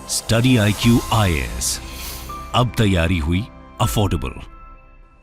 Study IQ IAS, अब तैयारी हुई अफोर्डेबल।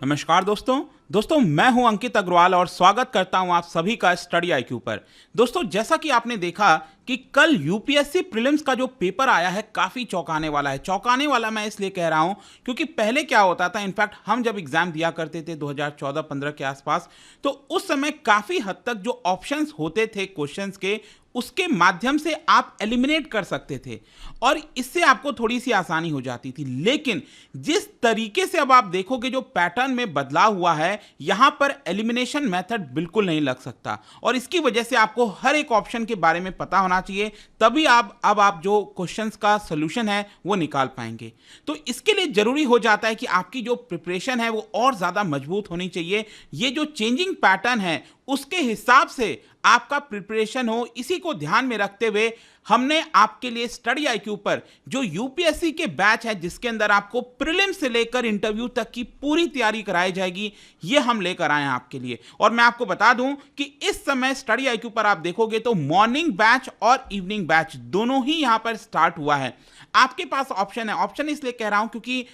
नमस्कार दोस्तों मैं हूं अंकित अग्रवाल और स्वागत करता हूं आप सभी का स्टडी IQ पर। दोस्तों जैसा कि आपने देखा कि कल यूपीएससी प्रीलिम्स का जो पेपर आया है काफ़ी चौंकाने वाला है। चौंकाने वाला मैं इसलिए कह रहा हूं क्योंकि पहले क्या होता था, इनफैक्ट हम जब एग्जाम दिया करते थे 2014-15 के आसपास, तो उस समय काफ़ी हद तक जो ऑप्शंस होते थे क्वेश्चंस के, उसके माध्यम से आप एलिमिनेट कर सकते थे और इससे आपको थोड़ी सी आसानी हो जाती थी। लेकिन जिस तरीके से अब आप देखोगे जो पैटर्न में बदलाव हुआ है, यहां पर एलिमिनेशन मेथड बिल्कुल नहीं लग सकता और इसकी वजह से आपको हर एक ऑप्शन के बारे में पता होना चाहिए, तभी आप जो क्वेश्चंस का सॉल्यूशन है वो निकाल पाएंगे। तो इसके लिए जरूरी हो जाता है कि आपकी जो प्रिपरेशन है वो और ज्यादा मजबूत होनी चाहिए। ये जो चेंजिंग पैटर्न है उसके हिसाब से आपका प्रिपरेशन हो, इसी को ध्यान में रखते हुए हमने आपके लिए स्टडी IQ पर जो यूपीएससी के बैच है जिसके अंदर आपको प्रीलिम्स से लेकर इंटरव्यू तक की पूरी तैयारी कराई जाएगी, ये हम लेकर आए हैं आपके लिए। और मैं आपको बता दूं कि इस समय स्टडी IQ पर आप देखोगे तो मॉर्निंग बैच और इवनिंग बैच दोनों ही यहां पर स्टार्ट हुआ है। आपके पास ऑप्शन है, ऑप्शन इसलिए कह रहा हूं क्योंकि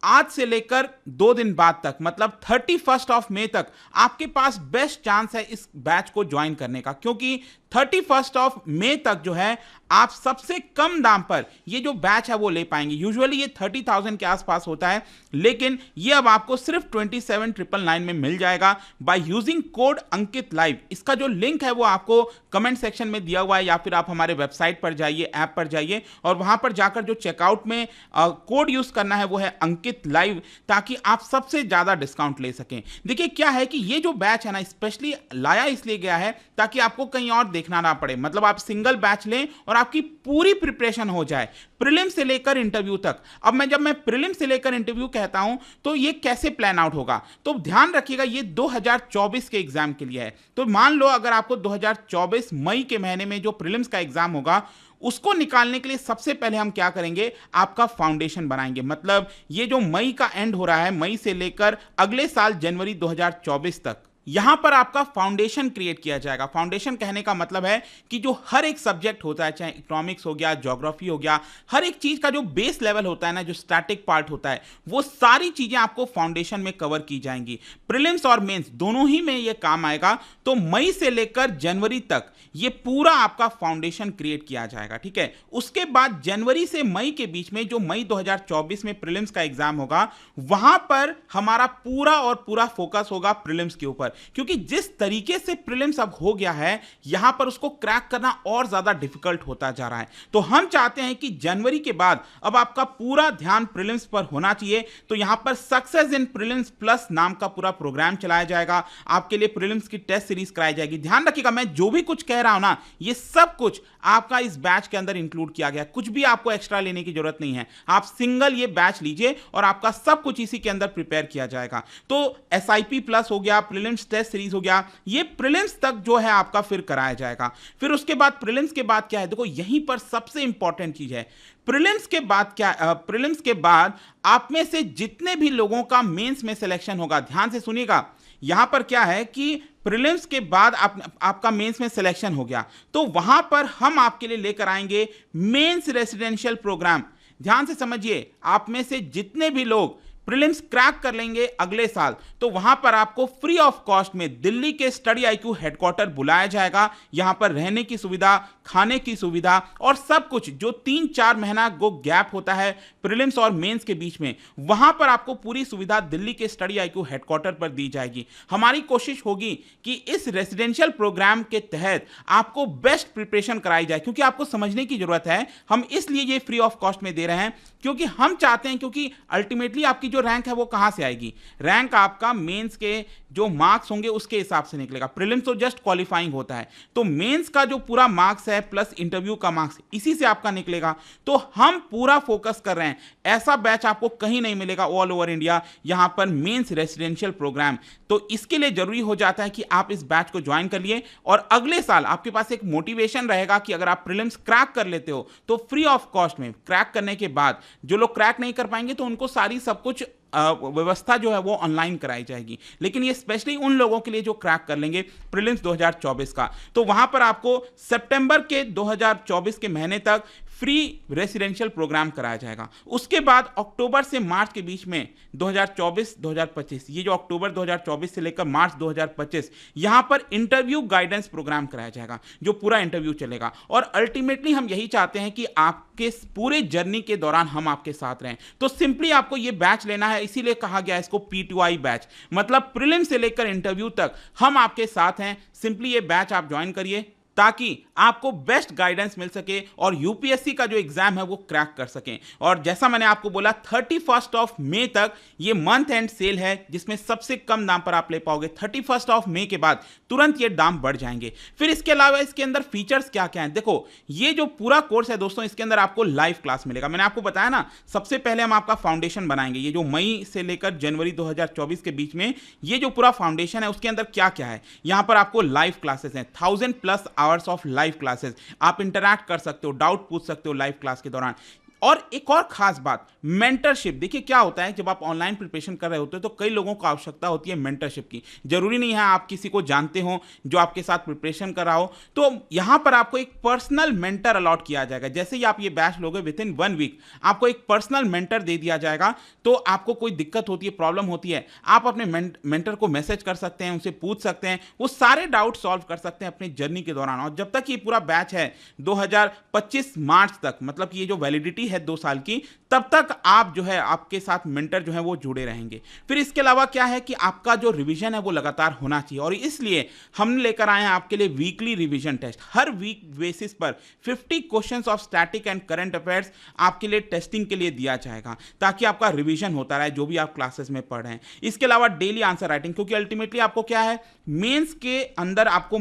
आज से लेकर 2 दिन बाद तक, मतलब 31 मई तक आपके पास बेस्ट चांस है इस बैच को ज्वाइन करने का, क्योंकि 31 मई तक जो है आप सबसे कम दाम पर ये जो बैच है वो ले पाएंगे। यूजुअली ये 30,000 के आसपास होता है, लेकिन ये अब आपको सिर्फ 27,999 में मिल जाएगा by using code Ankit live. इसका जो लिंक है वो आपको कमेंट सेक्शन में दिया हुआ है, या फिर आप हमारे वेबसाइट पर जाइए, ऐप पर जाइए और वहां पर जाकर जो चेकआउट में कोड यूज करना है वो है अंकित लाइव, ताकि आप सबसे ज्यादा डिस्काउंट ले सकें। देखिए क्या है कि ये जो बैच है ना, स्पेशली लाया इसलिए गया है ताकि आपको कहीं और देखना ना पड़े। मतलब आप सिंगल बैच लें और आपकी पूरी प्रिपरेशन हो जाए प्रीलिम्स से लेकर इंटरव्यू तक। अब जब मैं प्रीलिम्स से लेकर इंटरव्यू कहता हूं तो ये कैसे प्लान आउट होगा, तो ध्यान रखिएगा ये 2024 के एग्जाम के लिए है। तो मान लो अगर आपको 2024 मई के महीने में जो प्रीलिम्स का एग्जाम होगा, उसको निकालने के लिए सबसे पहले हम क्या करेंगे, आपका फाउंडेशन बनाएंगे। मतलब ये जो मई का एंड हो रहा है, मई से लेकर अगले साल जनवरी 2024 तक, यहां पर आपका फाउंडेशन क्रिएट किया जाएगा। फाउंडेशन कहने का मतलब है कि जो हर एक सब्जेक्ट होता है, चाहे इकोनॉमिक्स हो गया, ज्योग्राफी हो गया, हर एक चीज का जो बेस लेवल होता है ना, जो स्टैटिक पार्ट होता है, वो सारी चीजें आपको फाउंडेशन में कवर की जाएंगी। प्रीलिम्स और मेंस दोनों ही में ये काम आएगा। तो मई से लेकर जनवरी तक ये पूरा आपका फाउंडेशन क्रिएट किया जाएगा, ठीक है। उसके बाद जनवरी से मई के बीच में जो मई 2024 में प्रीलिम्स का एग्जाम होगा, वहां पर हमारा पूरा फोकस होगा प्रीलिम्स के ऊपर, क्योंकि जिस तरीके से प्रीलिम्स अब हो गया है, यहां पर उसको क्रैक करना और ज्यादा डिफिकल्ट होता जा रहा है। तो हम चाहते हैं कि जनवरी के बाद अब आपका पूरा ध्यान प्रीलिम्स पर होना चाहिए। तो यहां पर सक्सेस इन प्रीलिम्स प्लस नाम का पूरा प्रोग्राम चलाया जाएगा। आपके लिए प्रीलिम्स की टेस्ट सीरीज कराई जाएगी। ध्यान रखिएगा, मैं जो भी कुछ कह रहा हूं ना, ये सब कुछ आपका इस बैच के अंदर इंक्लूड किया गया। कुछ भी आपको एक्स्ट्रा लेने की जरूरत नहीं है। आप सिंगल ये बैच लीजिए और आपका सब कुछ इसी के अंदर प्रिपेयर किया जाएगा। तो SIP प्लस हो गया, प्रीलिम्स टेस्ट सीरीज हो गया, ये प्रीलिम्स तक जो है आपका फिर कराया जाएगा। फिर उसके बाद प्रीलिम्स के बाद क्या है, देखो यहीं पर सबसे इंपॉर्टेंट चीज है। प्रीलिम्स के बाद क्या, प्रीलिम्स के बाद आप में से जितने भी लोगों का मेंस में सिलेक्शन होगा, ध्यान से सुनिएगा। यहां पर क्या है कि प्रीलिम्स के बाद आपका मेंस में सिलेक्शन हो गया, तो वहां पर हम आपके लिए लेकर आएंगे मेंस रेसिडेंशियल प्रोग्राम। ध्यान से समझिए, आप में से जितने भी लोग प्रीलिम्स क्रैक कर लेंगे अगले साल, तो वहां पर आपको फ्री ऑफ कॉस्ट में दिल्ली के स्टडी IQ हेडक्वार्टर बुलाया जाएगा। यहां पर रहने की सुविधा, खाने की सुविधा और सब कुछ, जो 3-4 महीना को गैप होता है प्रीलिम्स और मेंस के बीच में, वहां पर आपको पूरी सुविधा दिल्ली के स्टडी IQ हेडक्वार्टर पर दी जाएगी। हमारी कोशिश होगी कि इस रेसिडेंशियल प्रोग्राम के तहत आपको बेस्ट प्रिपरेशन कराई जाए, क्योंकि आपको समझने की जरूरत है। हम इसलिए ये फ्री ऑफ कॉस्ट में दे रहे हैं क्योंकि हम चाहते हैं, क्योंकि अल्टीमेटली आपकी जो रैंक है वो कहां से आएगी, रैंक आपका मेंस के जो मार्क्स होंगे उसके हिसाब से निकलेगा। प्रीलिम्स तो जस्ट क्वालिफाइंग होता है, तो मेंस का जो पूरा मार्क्स है प्लस इंटरव्यू का मार्क्स, इसी से आपका निकलेगा। तो हम पूरा फोकस कर रहे हैं, ऐसा बैच आपको कहीं नहीं मिलेगा ऑल ओवर इंडिया, यहां पर मेंस रेसिडेंशियल प्रोग्राम। तो इसके लिए जरूरी हो जाता है कि आप इस बैच को ज्वाइन कर लिए और अगले साल आपके पास एक मोटिवेशन रहेगा कि अगर आप प्रीलिम्स क्रैक कर लेते हो तो फ्री ऑफ कॉस्ट में क्रैक करने के बाद जो लोग क्रैक नहीं कर पाएंगे तो उनको सारी सब कुछ व्यवस्था जो है वो ऑनलाइन कराई जाएगी, लेकिन ये स्पेशली उन लोगों के लिए जो क्रैक कर लेंगे प्रीलिम्स 2024 का। तो वहां पर आपको सितंबर के 2024 के महीने तक फ्री रेसिडेंशियल प्रोग्राम कराया जाएगा। उसके बाद अक्टूबर से मार्च के बीच में 2024-2025, ये जो अक्टूबर 2024 से लेकर मार्च 2025, यहां पर इंटरव्यू गाइडेंस प्रोग्राम कराया जाएगा, जो पूरा इंटरव्यू चलेगा। और अल्टीमेटली हम यही चाहते हैं कि आपके पूरे जर्नी के दौरान हम आपके साथ रहें। तो सिंपली आपको ये बैच लेना है, इसीलिए कहा गया इसको P2I बैच, मतलब प्रीलिम से लेकर इंटरव्यू तक हम आपके साथ हैं। सिंपली ये बैच आप ज्वाइन करिए ताकि आपको बेस्ट गाइडेंस मिल सके और यूपीएससी का जो एग्जाम है वो क्रैक कर सकें। और जैसा मैंने आपको बोला 31 मई तक ये मंथ एंड सेल है, जिसमें सबसे कम दाम पर आप ले पाओगे। 31 मई के बाद तुरंत ये दाम बढ़ जाएंगे। फिर इसके अलावा इसके अंदर फीचर्स क्या क्या हैं, देखो ये जो पूरा कोर्स है दोस्तों, इसके अंदर आपको लाइव क्लास मिलेगा। मैंने आपको बताया ना, सबसे पहले हम आपका फाउंडेशन बनाएंगे। ये जो मई से लेकर जनवरी 2024 के बीच में ये जो पूरा फाउंडेशन है, उसके अंदर क्या क्या है, यहां पर आपको लाइव क्लासेस हैं, 1000+ आवर्स ऑफ लाइव क्लासेस। आप इंटरैक्ट कर सकते हो, डाउट पूछ सकते हो लाइव क्लास के दौरान। और एक और खास बात, मेंटरशिप। देखिए क्या होता है, जब आप ऑनलाइन प्रिपरेशन कर रहे होते हो तो कई लोगों को आवश्यकता होती है मेंटरशिप की। जरूरी नहीं है आप किसी को जानते हो जो आपके साथ प्रिपरेशन कर रहा हो, तो यहां पर आपको एक पर्सनल मेंटर अलॉट किया जाएगा। जैसे ही आप ये बैच लोगे, विद इन 1 वीक आपको एक पर्सनल मेंटर दे दिया जाएगा। तो आपको कोई दिक्कत होती है, प्रॉब्लम होती है, आप अपने मेंटर को मैसेज कर सकते हैं, उनसे पूछ सकते हैं, वो सारे डाउट सॉल्व कर सकते हैं अपनी जर्नी के दौरान। और जब तक ये पूरा बैच है 2025 मार्च तक, मतलब कि ये जो वैलिडिटी है 2 साल की, तब तक आप जो है आपके साथ मेंटर जो है वो जुड़े रहेंगे। फिर इसके अलावा क्या है कि आपका जो रिवीजन है वो लगातार होना चाहिए, और इसलिए हम लेकर आए हैं आपके लिए वीकली रिवीजन टेस्ट। हर वीक बेसिस पर 50 questions of static and current affairs आपके लिए टेस्टिंग के लिए दिया जाएगा, ताकि आपका रिवीजन होता रहे जो भी आप क्लासेस में पढ़ रहे हैं। इसके अलावा डेली आंसर राइटिंग, क्योंकि अल्टीमेटली आपको क्या है, मेंस के अंदर आपको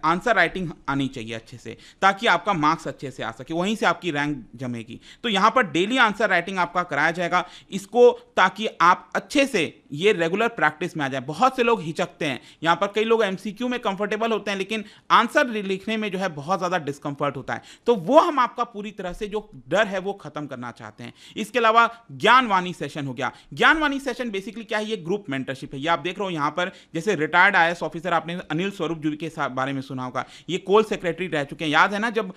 आंसर राइटिंग आनी चाहिए अच्छे से, ताकि आपका मार्क्स अच्छे से आ सके, वहीं से आपकी रैंक जमेगी। तो यहां पर डेली आंसर राइटिंग आपका कराया जाएगा इसको, ताकि आप अच्छे से ये रेगुलर प्रैक्टिस में आ जाए। बहुत से लोग हिचकते हैं, यहां पर कई लोग एमसीक्यू में कंफर्टेबल होते हैं, लेकिन आंसर लिखने में जो है बहुत ज्यादा डिस्कंफर्ट होता है। तो वो हम आपका पूरी तरह से जो डर है वो खत्म करना चाहते हैं। इसके अलावा ज्ञानवाणी सेशन हो गया। ज्ञानवाणी सेशन बेसिकली क्या है, ये ग्रुप मेंटरशिप है। ये आप देख रहे हो यहां पर, जैसे रिटायर्ड IAS ऑफिसर आपने अनिल स्वरूप जी के बारे में सुना होगा, ये कोल सेक्रेटरी रह चुके हैं। याद है ना, जब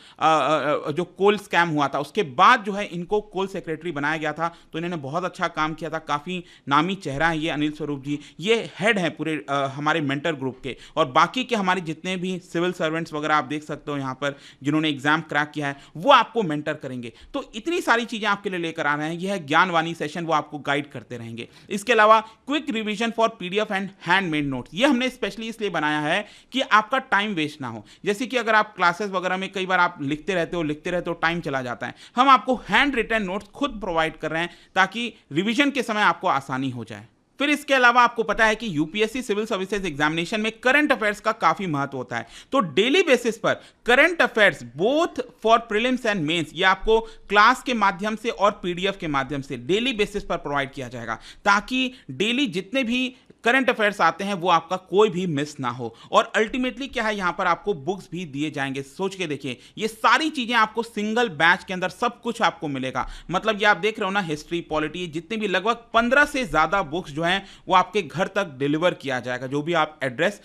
जो कोल स्कैम हुआ था उसके बाद जो है इनको कोल सेक्रेटरी बनाया गया था, तो इन्होंने बहुत अच्छा काम किया था। काफी नामी चेहरा है ये अनिल स्वरूप जी, ये हेड है पूरे हमारे मेंटर ग्रुप के। और बाकी के हमारे जितने भी सिविल सर्वेंट्स वगैरह आप देख सकते हो यहाँ पर, जिन्होंने एग्जाम क्रैक किया है, वो आपको मेंटर करेंगे। तो इतनी सारी चीजें आपके लिए लेकर आ रहे हैं। यह है ज्ञानवाणी सेशन, वो आपको गाइड करते रहेंगे। इसके अलावा quick revision for PDF and handmade notes, ये हमने स्पेशली इसलिए बनाया है कि आपका टाइम वेस्ट ना हो। जैसे कि अगर आप क्लासेस वगैरह में कई बार आप लिखते रहते हो, टाइम चला जाता है, हम आपको हैंड रिटन नोट्स खुद प्रोवाइड कर रहे हैं, ताकि रिवीजन के समय आपको आसानी हो जाए। फिर इसके अलावा आपको पता है कि यूपीएससी सिविल सर्विसेज एग्जामिनेशन में करंट अफेयर्स का काफी महत्व होता है। तो डेली बेसिस पर current affairs both for prelims and mains, ये आपको क्लास के माध्यम से और PDF के माध्यम से डेली बेसिस पर प्रोवाइड किया जाएगा, ताकि डेली जितने भी करंट अफेयर्स आते हैं वो आपका कोई भी मिस ना हो। और अल्टीमेटली क्या है, यहां पर आपको बुक्स भी दिए जाएंगे। सोच के देखिए, ये सारी चीजें आपको सिंगल बैच के अंदर सब कुछ आपको मिलेगा। मतलब ये आप देख रहे हो ना, हिस्ट्री, पॉलिटी, जितने भी लगभग 15 से ज्यादा बुक्स जो हैं वो आपके घर तक डिलीवर किया जाएगा, जो भी आप एड्रेस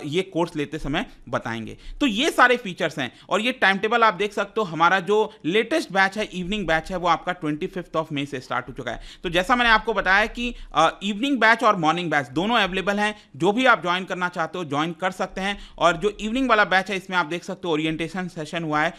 ये कोर्स लेते समय बताएंगे। तो ये सारे फीचर्स हैं। और ये टाइम टेबल आप देख सकते हो, हमारा जो लेटेस्ट बैच है, इवनिंग बैच है, वो आपका 25 मई से स्टार्ट हो चुका है। तो जैसा मैंने आपको बताया कि इवनिंग बैच और मॉर्निंग बैच दोनों अवेलेबल हैं। जो भी आप ज्वाइन करना चाहते हो ज्वाइन कर सकते हैं। और जो इवनिंग वाला बैच है, इसमें आप देख सकते हो ओरिएंटेशन सेशन हुआ है।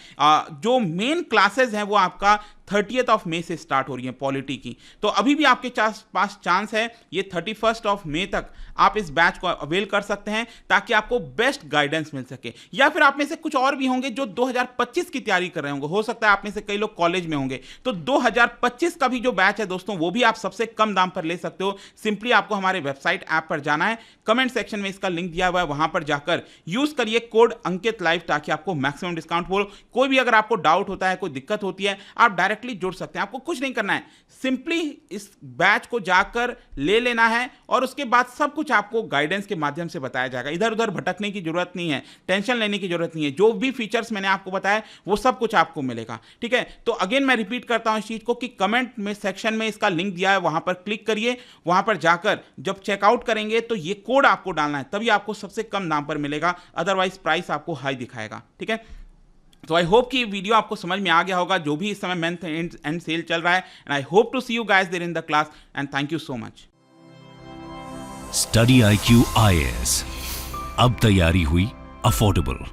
जो मेन क्लासेस हैं वो आपका 30 मई से स्टार्ट हो रही है पॉलिटी की। तो अभी भी आपके पास चांस है, ये 31 मई तक आप इस बैच को अवेल कर सकते हैं, ताकि आपको बेस्ट गाइडेंस मिल सके। या फिर आप में से कुछ और भी होंगे जो 2025 की तैयारी कर रहे होंगे, हो सकता है आप में से कई लोग कॉलेज में होंगे, तो 2025 का भी जो बैच है दोस्तों, वो भी आप सबसे कम दाम पर ले सकते हो। सिंपली आपको हमारे वेबसाइट ऐप पर जाना है, कमेंट सेक्शन में इसका लिंक दिया हुआ है, वहां पर जाकर यूज करिए कोड अंकित लाइव ताकि आपको मैक्सिमम डिस्काउंट हो। कोई भी अगर आपको डाउट होता है, कोई दिक्कत होती है, आप डायरेक्टली जुड़ सकते हैं। आपको कुछ नहीं करना है, सिंपली इस बैच को जाकर ले लेना है और उसके बाद सब कुछ आपको गाइडेंस के माध्यम से बताया जाएगा। इधर उधर भटकने की जरूरत नहीं है, टेंशन लेने की जरूरत नहीं है। जो भी फीचर्स मैंने आपको बताया वो सब कुछ आपको मिलेगा, ठीक है। तो अगेन मैं रिपीट करता हूं इस चीज को कि कमेंट में सेक्शन में इसका लिंक दिया है, वहां पर क्लिक करिए। वहां पर जाकर जब चेकआउट करेंगे तो ये कोड आपको डालना है, तभी आपको सबसे कम दाम पर मिलेगा, अदरवाइज प्राइस आपको हाई दिखाएगा, ठीक है। तो आई होप कि वीडियो आपको समझ में आ गया होगा, जो भी इस समय मंथ एंड सेल चल रहा है। And I hope to see you guys there in the class and thank you so much. Study IQ IAS, अब तैयारी हुई अफोर्डेबल।